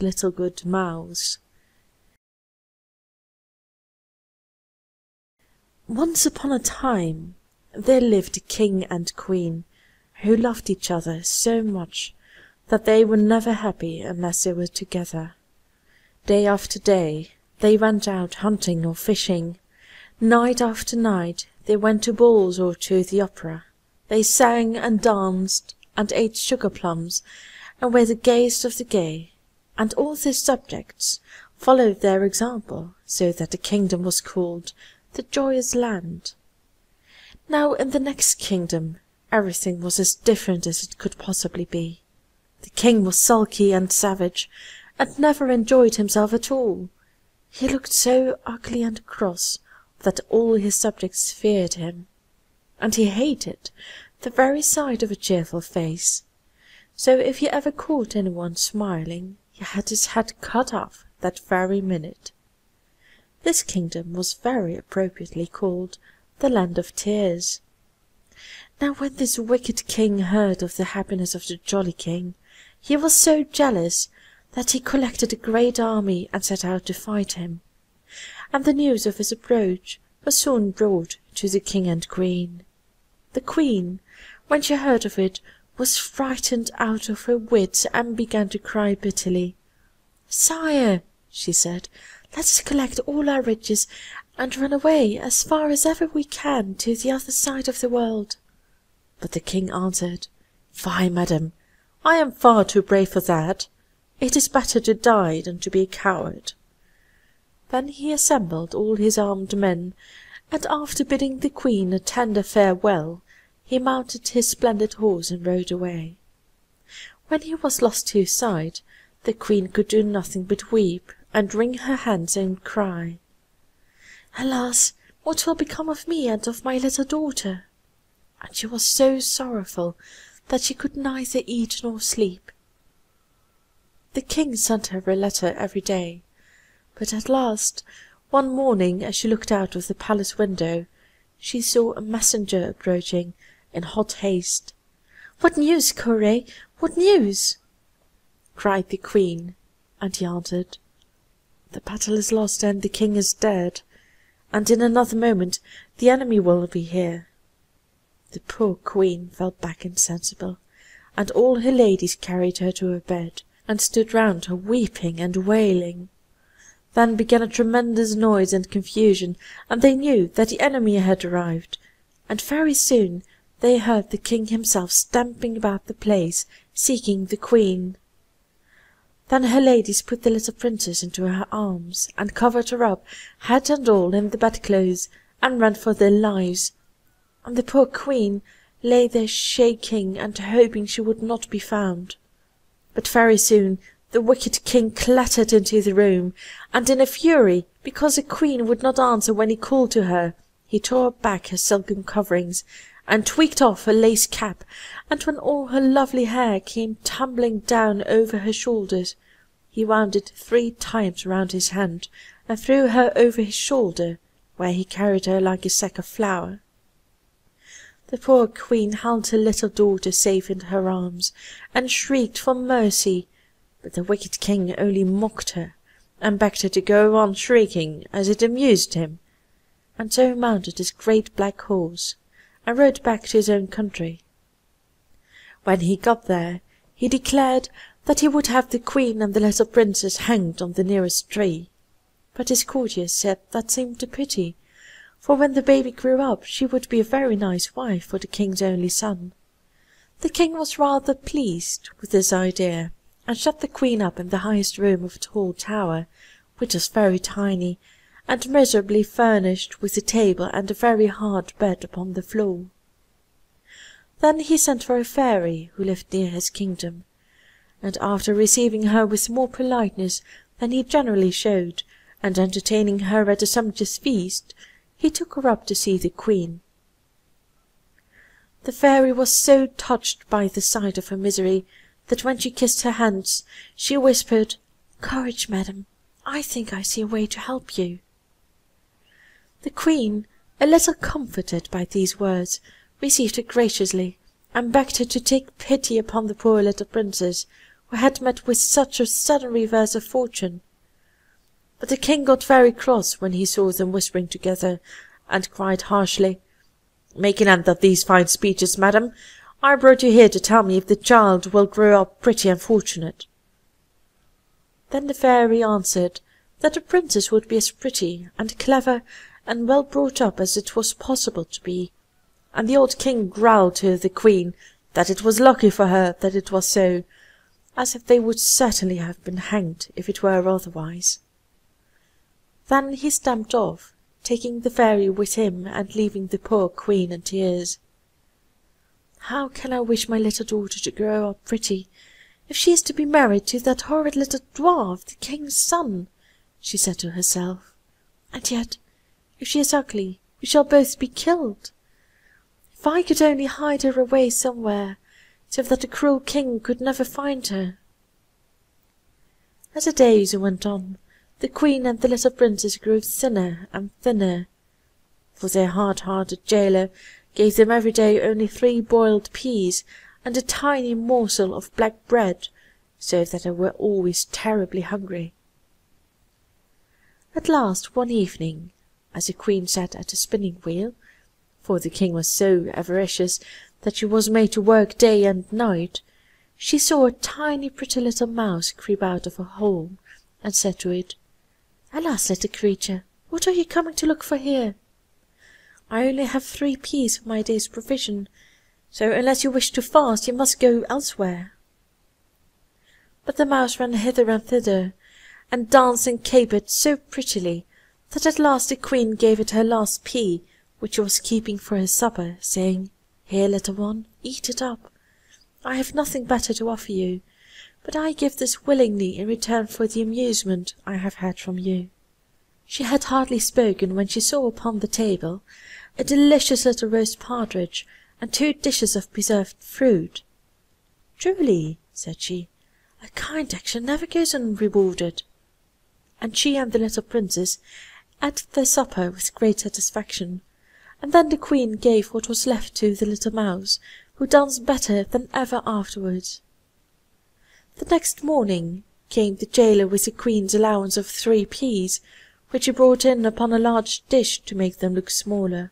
the little good mouse. Once upon a time there lived a king and queen who loved each other so much that they were never happy unless they were together. Day after day they went out hunting or fishing. Night after night they went to balls or to the opera. They sang and danced and ate sugar-plums and were the gayest of the gay, and all their subjects followed their example, so that the kingdom was called the Joyous Land. Now in the next kingdom everything was as different as it could possibly be. The king was sulky and savage, and never enjoyed himself at all. He looked so ugly and cross that all his subjects feared him, and he hated the very sight of a cheerful face. So if he ever caught anyone smiling, he had his head cut off that very minute. This kingdom was very appropriately called the Land of Tears. Now when this wicked king heard of the happiness of the jolly king, he was so jealous that he collected a great army and set out to fight him. And the news of his approach was soon brought to the king and queen. The queen, when she heard of it, was frightened out of her wits and began to cry bitterly. "Sire," she said, "let us collect all our riches and run away as far as ever we can to the other side of the world." But the king answered, "Fie, madam, I am far too brave for that. It is better to die than to be a coward." Then he assembled all his armed men, and after bidding the queen a tender farewell, he mounted his splendid horse and rode away. When he was lost to sight, the queen could do nothing but weep and wring her hands and cry, "Alas, what will become of me and of my little daughter?" And she was so sorrowful that she could neither eat nor sleep. The king sent her a letter every day, but at last, one morning as she looked out of the palace window, she saw a messenger approaching in hot haste. "What news, Curé? What news?" cried the queen, and he answered, "The battle is lost and the king is dead, and in another moment the enemy will be here." The poor queen fell back insensible, and all her ladies carried her to her bed, and stood round her weeping and wailing. Then began a tremendous noise and confusion, and they knew that the enemy had arrived, and very soon they heard the king himself stamping about the place, seeking the queen. Then her ladies put the little princess into her arms, and covered her up, head and all, in the bedclothes, and ran for their lives. And the poor queen lay there shaking and hoping she would not be found. But very soon the wicked king clattered into the room, and in a fury, because the queen would not answer when he called to her, he tore back her silken coverings, and tweaked off her lace cap, and when all her lovely hair came tumbling down over her shoulders, he wound it 3 times round his hand, and threw her over his shoulder, where he carried her like a sack of flour. The poor queen held her little daughter safe in her arms, and shrieked for mercy, but the wicked king only mocked her, and begged her to go on shrieking, as it amused him, and so mounted his great black horse, and rode back to his own country. When he got there, he declared that he would have the queen and the little princess hanged on the nearest tree, but his courtiers said that seemed a pity, for when the baby grew up she would be a very nice wife for the king's only son. The king was rather pleased with this idea, and shut the queen up in the highest room of a tall tower, which was very tiny, and miserably furnished with a table and a very hard bed upon the floor. Then he sent for a fairy who lived near his kingdom, and after receiving her with more politeness than he generally showed, and entertaining her at a sumptuous feast, he took her up to see the queen. The fairy was so touched by the sight of her misery that when she kissed her hands, she whispered, "Courage, madam, I think I see a way to help you." The queen, a little comforted by these words, received her graciously, and begged her to take pity upon the poor little princess, who had met with such a sudden reverse of fortune. But the king got very cross when he saw them whispering together, and cried harshly, "Make an end of these fine speeches, madam. I brought you here to tell me if the child will grow up pretty and fortunate." Then the fairy answered that the princess would be as pretty and clever and well brought up as it was possible to be, and the old king growled to the queen that it was lucky for her that it was so, as if they would certainly have been hanged if it were otherwise. Then he stamped off, taking the fairy with him and leaving the poor queen in tears. "How can I wish my little daughter to grow up pretty, if she is to be married to that horrid little dwarf, the king's son?" she said to herself. "And yet, if she is ugly, we shall both be killed. If I could only hide her away somewhere, so that the cruel king could never find her." As the days went on, the queen and the little princess grew thinner and thinner, for their hard-hearted jailer gave them every day only 3 boiled peas and a tiny morsel of black bread, so that they were always terribly hungry. At last one evening, as the queen sat at the spinning-wheel, for the king was so avaricious that she was made to work day and night, she saw a tiny pretty little mouse creep out of a hole, and said to it, "Alas, little creature, what are you coming to look for here? I only have 3 peas for my day's provision, so unless you wish to fast, you must go elsewhere." But the mouse ran hither and thither, and danced and capered so prettily that at last the queen gave it her last pea, which she was keeping for her supper, saying, "Here, little one, eat it up. I have nothing better to offer you, but I give this willingly in return for the amusement I have had from you." She had hardly spoken when she saw upon the table a delicious little roast partridge and 2 dishes of preserved fruit. "Truly," said she, "a kind action never goes unrewarded." And she and the little princess ate their supper with great satisfaction, and then the queen gave what was left to the little mouse, who danced better than ever afterwards. The next morning came the jailer with the queen's allowance of 3 peas, which he brought in upon a large dish to make them look smaller.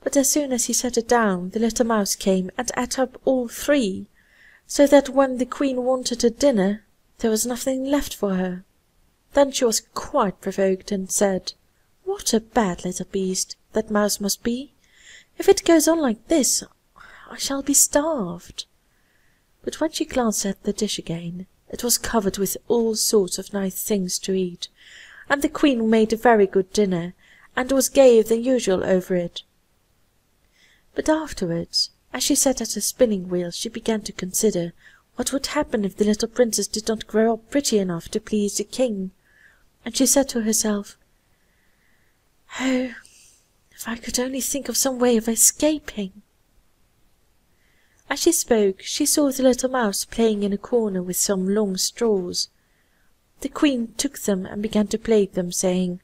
But as soon as he set it down, the little mouse came and ate up all 3, so that when the queen wanted her dinner, there was nothing left for her. Then she was quite provoked, and said, "What a bad little beast that mouse must be! If it goes on like this, I shall be starved." But when she glanced at the dish again, it was covered with all sorts of nice things to eat, and the queen made a very good dinner, and was gayer than usual over it. But afterwards, as she sat at her spinning-wheel, she began to consider what would happen if the little princess did not grow up pretty enough to please the king, and she said to herself, "Oh, if I could only think of some way of escaping!" As she spoke, she saw the little mouse playing in a corner with some long straws. The queen took them and began to plait them, saying,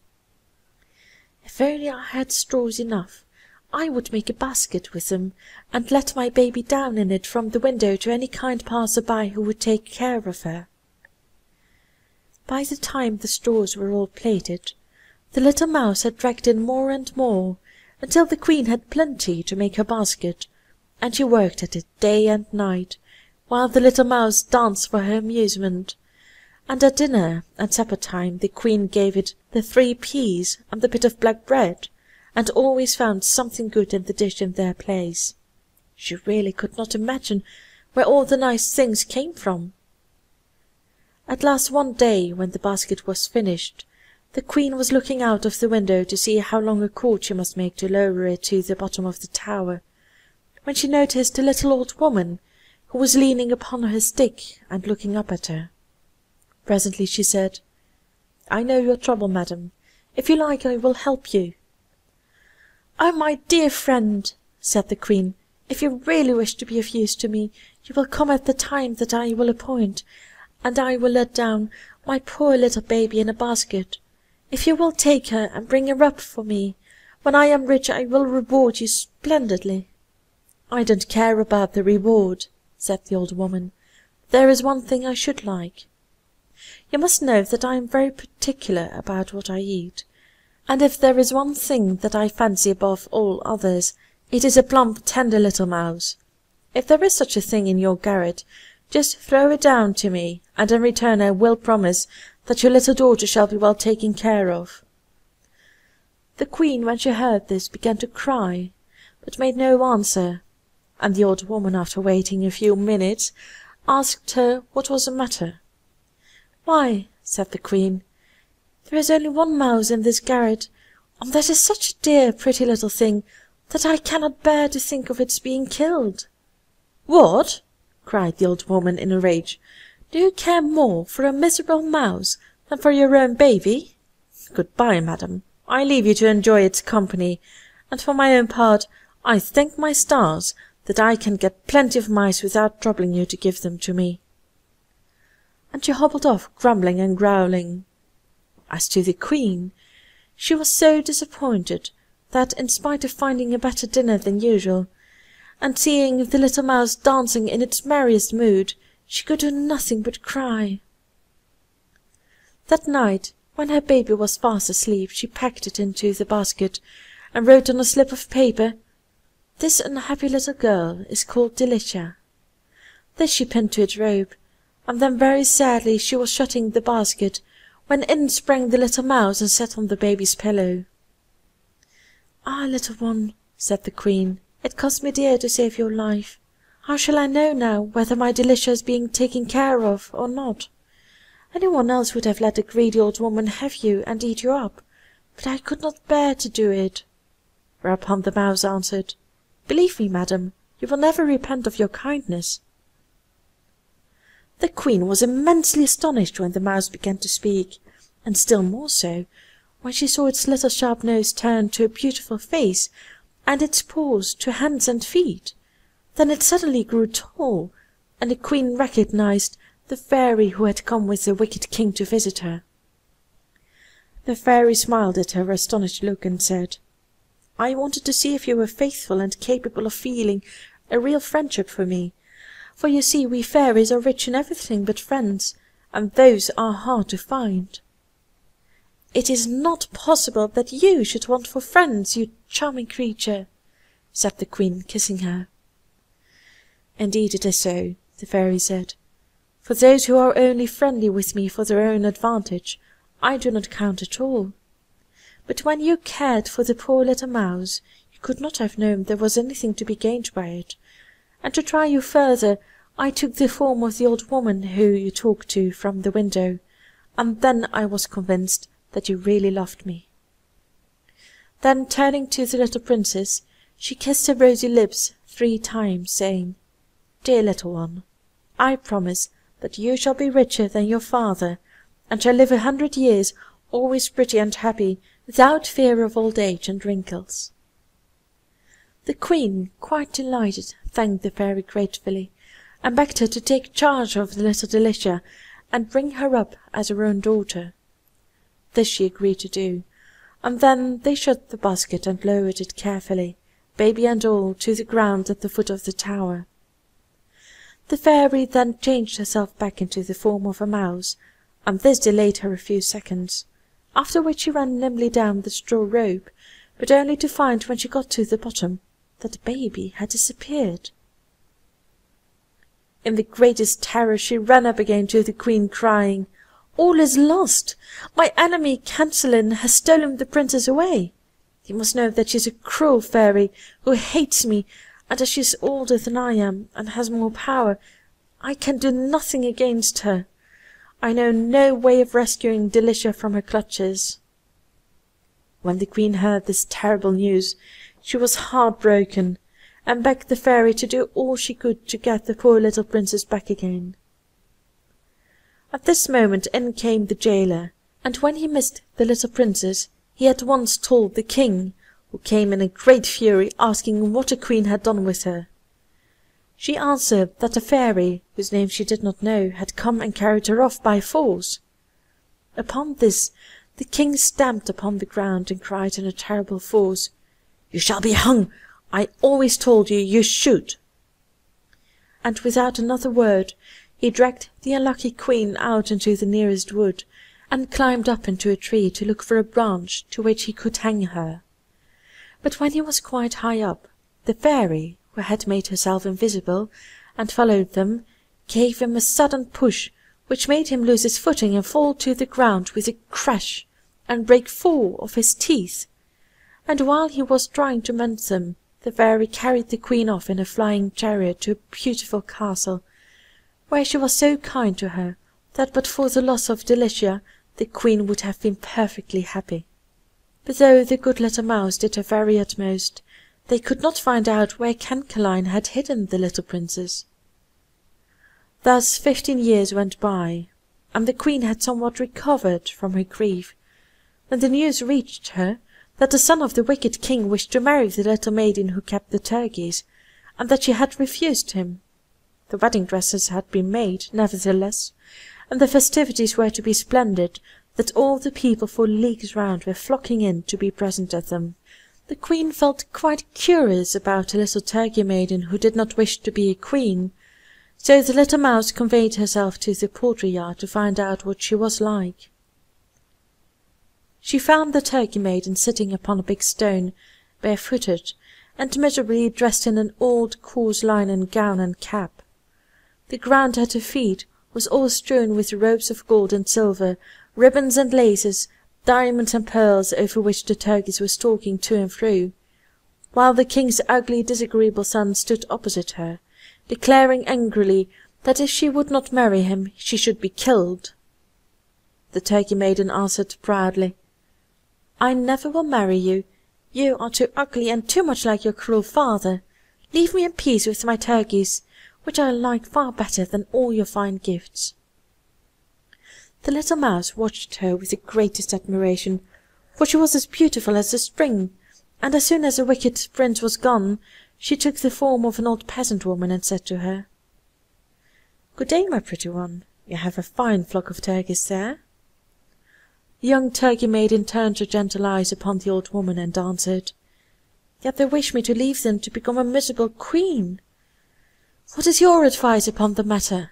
"If only I had straws enough, I would make a basket with them, and let my baby down in it from the window to any kind passer-by who would take care of her." By the time the straws were all plaited, the little mouse had dragged in more and more, until the queen had plenty to make her basket, and she worked at it day and night, while the little mouse danced for her amusement, and at dinner and supper-time the queen gave it the 3 peas and the bit of black bread, and always found something good in the dish in their place. She really could not imagine where all the nice things came from. At last one day, when the basket was finished, the queen was looking out of the window to see how long a cord she must make to lower it to the bottom of the tower, when she noticed a little old woman who was leaning upon her stick and looking up at her. Presently she said, "I know your trouble, madam. If you like, I will help you." "Oh, my dear friend," said the queen, "if you really wish to be of use to me, you will come at the time that I will appoint, and I will let down my poor little baby in a basket. If you will take her and bring her up for me, when I am rich I will reward you splendidly." "I don't care about the reward," said the old woman, there is one thing I should like. You must know that I am very particular about what I eat, and if there is one thing that I fancy above all others, it is a plump, tender little mouse. If there is such a thing in your garret, just throw it down to me, and in return I will promise that your little daughter shall be well taken care of." The queen, when she heard this, began to cry, but made no answer, and the old woman, after waiting a few minutes, asked her what was the matter. "Why," said the queen, "there is only one mouse in this garret, and that is such a dear, pretty little thing that I cannot bear to think of its being killed." "What!" cried the old woman in a rage. "Do you care more for a miserable mouse than for your own baby? Good-bye, madam. I leave you to enjoy its company, and for my own part, I thank my stars that I can get plenty of mice without troubling you to give them to me." And she hobbled off, grumbling and growling. As to the queen, she was so disappointed that, in spite of finding a better dinner than usual, and seeing the little mouse dancing in its merriest mood, she could do nothing but cry. That night, when her baby was fast asleep, she packed it into the basket and wrote on a slip of paper, "This unhappy little girl is called Delicia." This she pinned to its robe, and then very sadly she was shutting the basket, when in sprang the little mouse and sat on the baby's pillow. "Ah, little one," said the queen, "it cost me dear to save your life. How shall I know now whether my Delicia is being taken care of or not? Any one else would have let the greedy old woman have you and eat you up, but I could not bear to do it." Whereupon the mouse answered, "Believe me, madam, you will never repent of your kindness." The queen was immensely astonished when the mouse began to speak, and still more so when she saw its little sharp nose turned to a beautiful face, and its paws to hands and feet. Then it suddenly grew tall, and the queen recognized the fairy who had come with the wicked king to visit her. The fairy smiled at her astonished look and said, "I wanted to see if you were faithful and capable of feeling a real friendship for me, for you see we fairies are rich in everything but friends, and those are hard to find." "It is not possible that you should want for friends, you charming creature," said the queen, kissing her. "Indeed it is so," the fairy said. "For those who are only friendly with me for their own advantage, I do not count at all. But when you cared for the poor little mouse, you could not have known there was anything to be gained by it, and to try you further, I took the form of the old woman who you talked to from the window, and then I was convinced that you really loved me." Then, turning to the little princess, she kissed her rosy lips 3 times, saying, "Dear little one, I promise that you shall be richer than your father, and shall live 100 years, always pretty and happy, without fear of old age and wrinkles." The queen, quite delighted, thanked the fairy gratefully, and begged her to take charge of the little Delicia and bring her up as her own daughter. This she agreed to do, and then they shut the basket and lowered it carefully, baby and all, to the ground at the foot of the tower. The fairy then changed herself back into the form of a mouse, and this delayed her a few seconds, after which she ran nimbly down the straw rope, but only to find when she got to the bottom that the baby had disappeared. In the greatest terror she ran up again to the queen, crying, "All is lost! My enemy Cancelin has stolen the princess away. You must know that she is a cruel fairy who hates me, and as she is older than I am and has more power, I can do nothing against her. I know no way of rescuing Delicia from her clutches." When the queen heard this terrible news, she was heartbroken, and begged the fairy to do all she could to get the poor little princess back again. At this moment in came the jailer, and when he missed the little princess, he at once told the king, who came in a great fury, asking what the queen had done with her. She answered that a fairy, whose name she did not know, had come and carried her off by force. Upon this the king stamped upon the ground and cried in a terrible voice, "You shall be hung! I always told you you should!" And without another word He dragged the unlucky queen out into the nearest wood, and climbed up into a tree to look for a branch to which he could hang her. But when he was quite high up, the fairy, who had made herself invisible and followed them, gave him a sudden push which made him lose his footing and fall to the ground with a crash and break 4 of his teeth. And while he was trying to mend them, the fairy carried the queen off in a flying chariot to a beautiful castle, where she was so kind to her that but for the loss of Delicia the queen would have been perfectly happy. But though the good little mouse did her very utmost, they could not find out where Cancaline had hidden the little princess. Thus 15 years went by, and the queen had somewhat recovered from her grief, when the news reached her that the son of the wicked king wished to marry the little maiden who kept the turkeys, and that she had refused him. The wedding dresses had been made, nevertheless, and the festivities were to be splendid, that all the people for leagues round were flocking in to be present at them. The queen felt quite curious about a little turkey maiden who did not wish to be a queen, so the little mouse conveyed herself to the poultry yard to find out what she was like. She found the turkey maiden sitting upon a big stone, barefooted, and miserably dressed in an old coarse linen gown and cap. The ground at her feet was all strewn with ropes of gold and silver, ribbons and laces, diamonds and pearls, over which the turkeys were stalking to and fro, while the king's ugly, disagreeable son stood opposite her, declaring angrily that if she would not marry him she should be killed. The turkey maiden answered proudly, "I never will marry you. You are too ugly and too much like your cruel father. Leave me in peace with my turkeys, which I like far better than all your fine gifts." The little mouse watched her with the greatest admiration, for she was as beautiful as the spring, and as soon as the wicked prince was gone, she took the form of an old peasant woman and said to her, "Good day, my pretty one. You have a fine flock of turkeys there." The young turkey maiden turned her gentle eyes upon the old woman and answered, "Yet they wish me to leave them to become a miserable queen. What is your advice upon the matter?"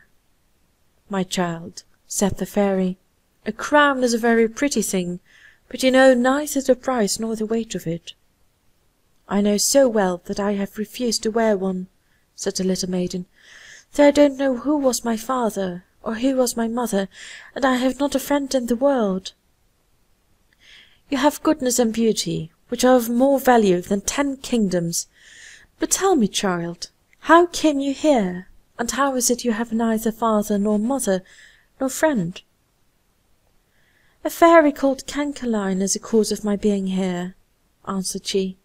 "My child," said the fairy, "a crown is a very pretty thing, but you know neither the price nor the weight of it." "I know so well that I have refused to wear one," said the little maiden, "though I don't know who was my father or who was my mother, and I have not a friend in the world." "You have goodness and beauty, which are of more value than 10 kingdoms. But tell me, child, how came you here, and how is it you have neither father nor mother nor friend?" "A fairy called Cancaline is the cause of my being here," answered she.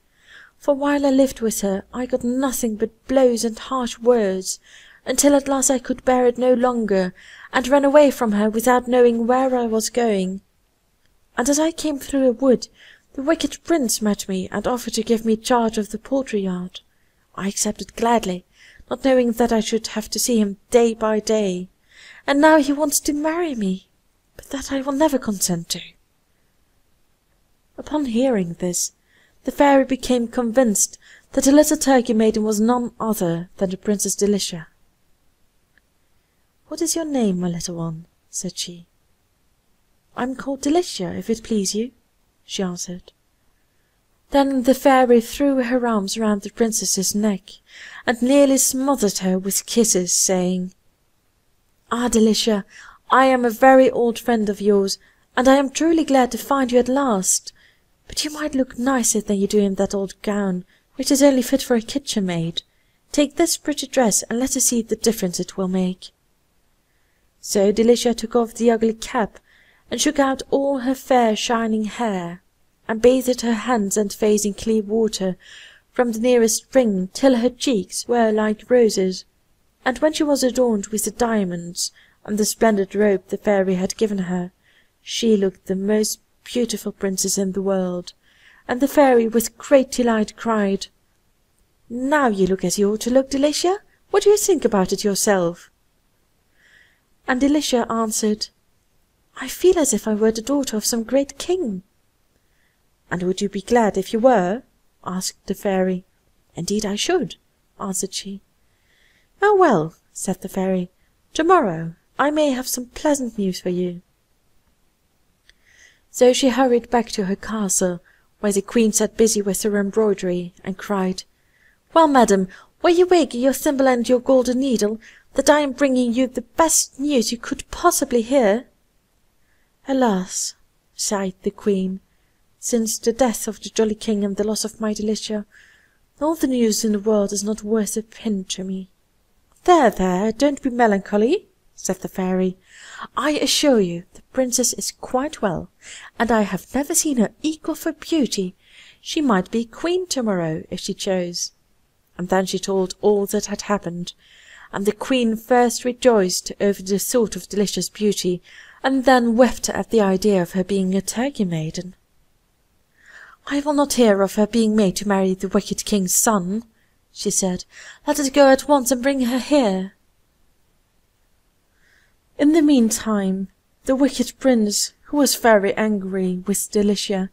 "For while I lived with her I got nothing but blows and harsh words, until at last I could bear it no longer, and ran away from her without knowing where I was going. And as I came through a wood, the wicked prince met me and offered to give me charge of the poultry yard. I accepted gladly, not knowing that I should have to see him day by day. And now he wants to marry me, but that I will never consent to." Upon hearing this, the fairy became convinced that the little turkey maiden was none other than the Princess Delicia. "What is your name, my little one?" said she. "I am called Delicia, if it please you," she answered. Then the fairy threw her arms round the princess's neck, and nearly smothered her with kisses, saying, "Ah, Delicia, I am a very old friend of yours, and I am truly glad to find you at last. But you might look nicer than you do in that old gown, which is only fit for a kitchen maid. Take this pretty dress, and let us see the difference it will make." So Delicia took off the ugly cap, and shook out all her fair shining hair, and bathed her hands and face in clear water from the nearest spring till her cheeks were like roses. And when she was adorned with the diamonds and the splendid robe the fairy had given her, she looked the most beautiful princess in the world, and the fairy with great delight cried, "Now you look as you ought to look, Delicia. What do you think about it yourself?" And Delicia answered, "I feel as if I were the daughter of some great king." "And would you be glad if you were?" asked the fairy. "Indeed I should," answered she. "Oh well," said the fairy, Tomorrow I may have some pleasant news for you." So she hurried back to her castle, where the queen sat busy with her embroidery, and cried, "Well, madam, will you wig your thimble and your golden needle, that I am bringing you the best news you could possibly hear?" "Alas," sighed the queen, "since the death of the jolly king and the loss of my Delicia, all the news in the world is not worth a pin to me." "There, there, don't be melancholy," said the fairy. "I assure you the princess is quite well, and I have never seen her equal for beauty. She might be queen tomorrow, if she chose." And then she told all that had happened, and the queen first rejoiced over the thought of Delicia's beauty, and then wept at the idea of her being a Turkey maiden. "I will not hear of her being made to marry the wicked king's son," she said. "Let us go at once and bring her here." In the meantime, the wicked prince, who was very angry with Delicia,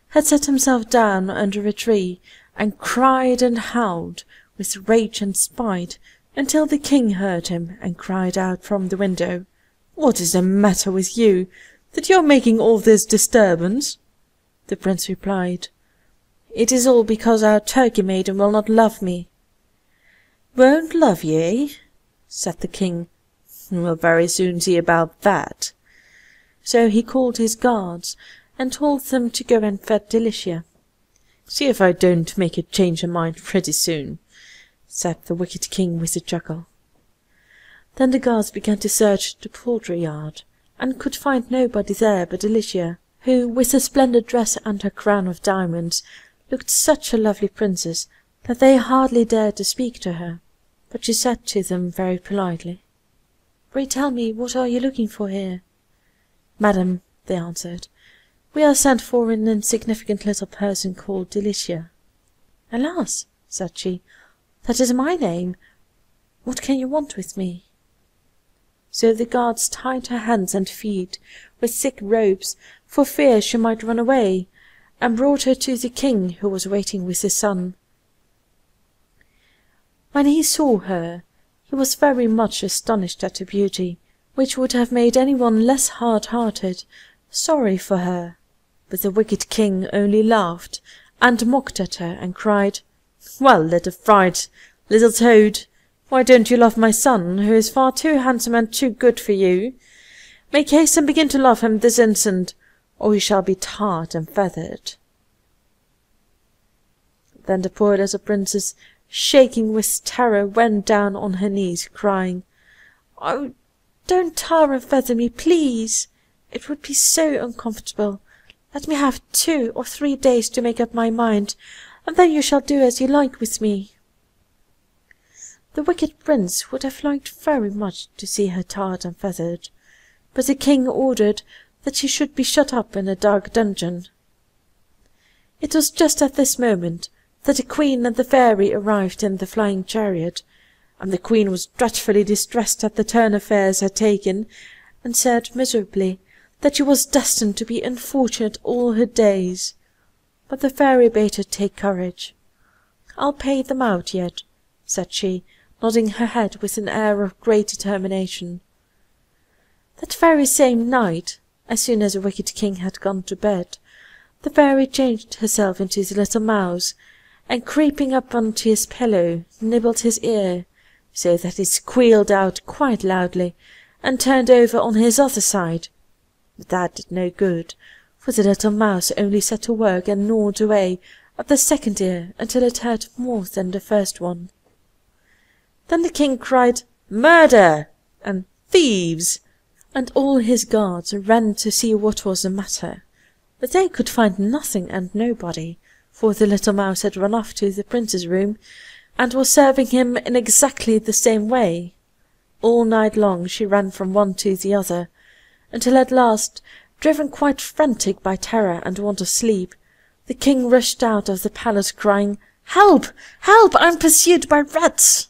had sat himself down under a tree and cried and howled with rage and spite until the king heard him and cried out from the window, "What is the matter with you, that you are making all this disturbance?" The prince replied, "It is all because our Turkey maiden will not love me." "Won't love ye, eh?" said the king. "We'll very soon see about that." So he called his guards and told them to go and fetch Delicia. "See if I don't make her change her mind pretty soon," said the wicked king with a chuckle. Then the guards began to search the poultry yard, and could find nobody there but Delicia, who, with her splendid dress and her crown of diamonds, looked such a lovely princess that they hardly dared to speak to her. But she said to them very politely, "Pray tell me, what are you looking for here?" "Madam," they answered, "we are sent for an insignificant little person called Delicia." "Alas," said she, "that is my name. What can you want with me?" So the guards tied her hands and feet with thick ropes for fear she might run away, and brought her to the king, who was waiting with his son. When he saw her, he was very much astonished at her beauty, which would have made anyone less hard-hearted sorry for her. But the wicked king only laughed and mocked at her and cried, "Well, little fright, little toad, why don't you love my son, who is far too handsome and too good for you? Make haste and begin to love him this instant, or you shall be tarred and feathered." Then the poor little princess, shaking with terror, went down on her knees, crying, "Oh, don't tar and feather me, please! It would be so uncomfortable. Let me have 2 or 3 days to make up my mind, and then you shall do as you like with me." The wicked prince would have liked very much to see her tarred and feathered, but the king ordered that she should be shut up in a dark dungeon. It was just at this moment that the queen and the fairy arrived in the flying chariot, and the queen was dreadfully distressed at the turn affairs had taken, and said miserably that she was destined to be unfortunate all her days. But the fairy bade her take courage. "I'll pay them out yet," said she, nodding her head with an air of great determination. That very same night, as soon as the wicked king had gone to bed, the fairy changed herself into the little mouse, and creeping up onto his pillow, nibbled his ear, so that he squealed out quite loudly, and turned over on his other side. But that did no good, for the little mouse only set to work and gnawed away at the second ear until it hurt more than the first one. Then the king cried, "Murder!" and "Thieves!" and all his guards ran to see what was the matter. But they could find nothing and nobody, for the little mouse had run off to the prince's room, and was serving him in exactly the same way. All night long she ran from one to the other, until at last, driven quite frantic by terror and want of sleep, the king rushed out of the palace crying, "Help! Help! I am pursued by rats!"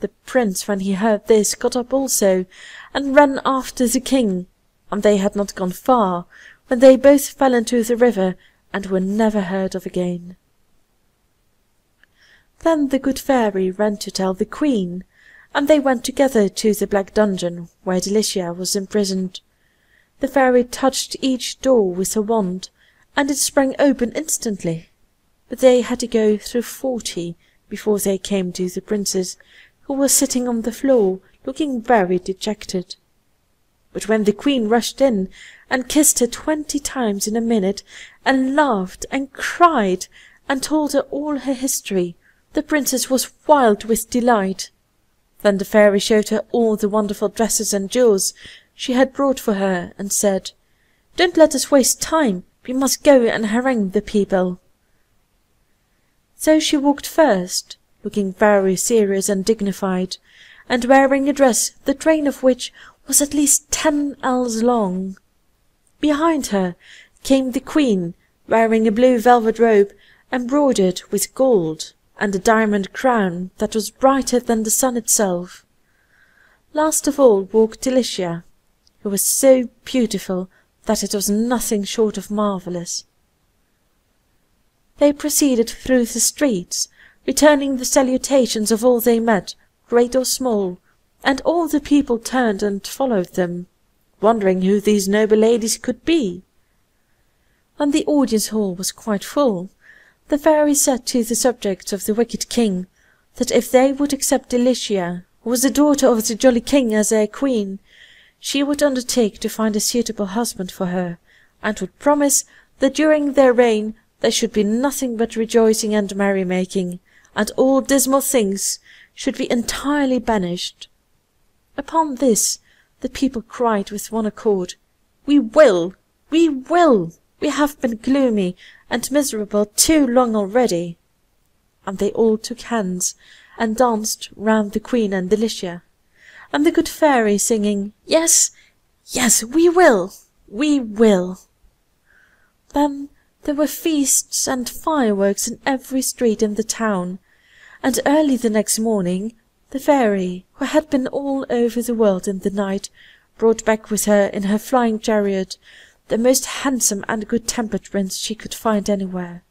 The prince, when he heard this, got up also, and ran after the king, and they had not gone far when they both fell into the river and were never heard of again. Then the good fairy ran to tell the queen, and they went together to the black dungeon where Delicia was imprisoned. The fairy touched each door with her wand, and it sprang open instantly. But they had to go through 40 before they came to the princess, who was sitting on the floor, looking very dejected. But when the queen rushed in and kissed her 20 times in a minute, and laughed and cried and told her all her history, the princess was wild with delight. Then the fairy showed her all the wonderful dresses and jewels she had brought for her, and said, "Don't let us waste time, we must go and harangue the people." So she walked first, looking very serious and dignified, and wearing a dress the train of which was at least 10 ells long. Behind her came the queen, wearing a blue velvet robe embroidered with gold, and a diamond crown that was brighter than the sun itself. Last of all walked Delicia, who was so beautiful that it was nothing short of marvellous. They proceeded through the streets, returning the salutations of all they met, great or small, and all the people turned and followed them, wondering who these noble ladies could be. When the audience hall was quite full, the fairy said to the subjects of the wicked king that if they would accept Delicia, who was the daughter of the jolly king, as their queen, she would undertake to find a suitable husband for her, and would promise that during their reign there should be nothing but rejoicing and merry-making, and all dismal things should be entirely banished. Upon this the people cried with one accord, "We will! We will! We have been gloomy and miserable too long already." And they all took hands and danced round the queen and Delicia, and the good fairy singing, "Yes, yes, we will! We will!" Then there were feasts and fireworks in every street in the town, and early the next morning the fairy, who had been all over the world in the night, brought back with her in her flying chariot the most handsome and good-tempered prince she could find anywhere.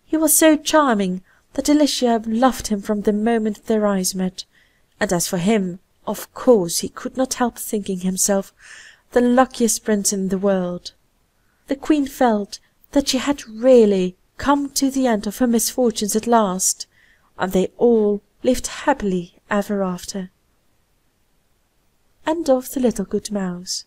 He was so charming that Delicia loved him from the moment their eyes met, and as for him, of course he could not help thinking himself the luckiest prince in the world. The queen felt that she had really come to the end of her misfortunes at last, and they all lived happily ever after. End of The Little Good Mouse.